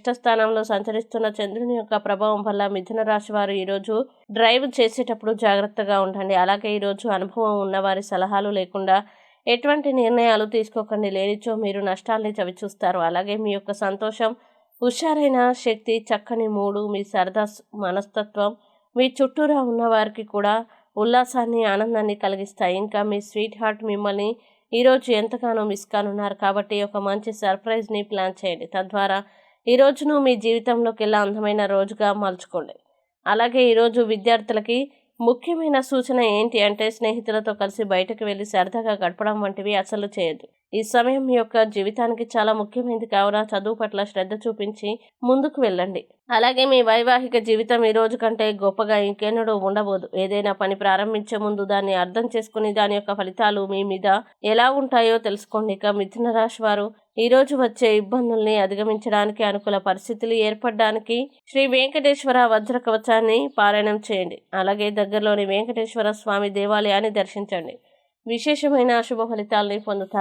జ్యేష్ఠ స్థానంలో సంచరిస్తున్న చంద్రుని యొక్క ప్రభావం వల్ల మిథున రాశి వారు ఈరోజు డ్రైవ్ చేసేటప్పుడు జాగ్రత్తగా ఉండండి. అలాగే ఈరోజు అనుభవం ఉన్నవారి సలహాలు లేకుండా ఎటువంటి నిర్ణయాలు తీసుకోకండి. లేనిచో మీరు నష్టాల్ని చవిచూస్తారు. అలాగే మీ యొక్క సంతోషం, హుషారైన శక్తి, చక్కని మూడు, మీ సరదా మనస్తత్వం మీ చుట్టూరా ఉన్నవారికి కూడా ఉల్లాసాన్ని, ఆనందాన్ని కలిగిస్తాయి. ఇంకా మీ స్వీట్ హార్ట్ మిమ్మల్ని ఈరోజు ఎంతగానో మిస్ కానున్నారు. కాబట్టి ఒక మంచి సర్ప్రైజ్ని ప్లాన్ చేయండి. తద్వారా ఈ రోజును మీ జీవితంలోకి ఎలా అందమైన రోజుగా మలుచుకోండి. అలాగే ఈరోజు విద్యార్థులకి ముఖ్యమైన సూచన ఏంటి అంటే, స్నేహితులతో కలిసి బయటకు వెళ్ళి సరదాగా గడపడం వంటివి అసలు చేయొద్దు. ఈ సమయం మీ యొక్క జీవితానికి చాలా ముఖ్యమైనది కావున చదువు పట్ల శ్రద్ధ చూపించి ముందుకు వెళ్ళండి. అలాగే మీ వైవాహిక జీవితం ఈ రోజు కంటే గొప్పగా ఇంకెన్నడూ ఉండబోదు. ఏదైనా పని ప్రారంభించే ముందు దాన్ని అర్థం చేసుకుని దాని యొక్క ఫలితాలు మీ మీద ఎలా ఉంటాయో తెలుసుకోండి. ఇక మిథున రాశి వారు ఈరోజు వచ్చే ఇబ్బందుల్ని అధిగమించడానికి, అనుకూల పరిస్థితులు ఏర్పడడానికి శ్రీ వెంకటేశ్వర వజ్ర కవచాన్ని పారాయణం చేయండి. అలాగే దగ్గరలోని వెంకటేశ్వర స్వామి దేవాలయాన్ని దర్శించండి. విశేషమైన శుభ ఫలితాలని పొందుతారు.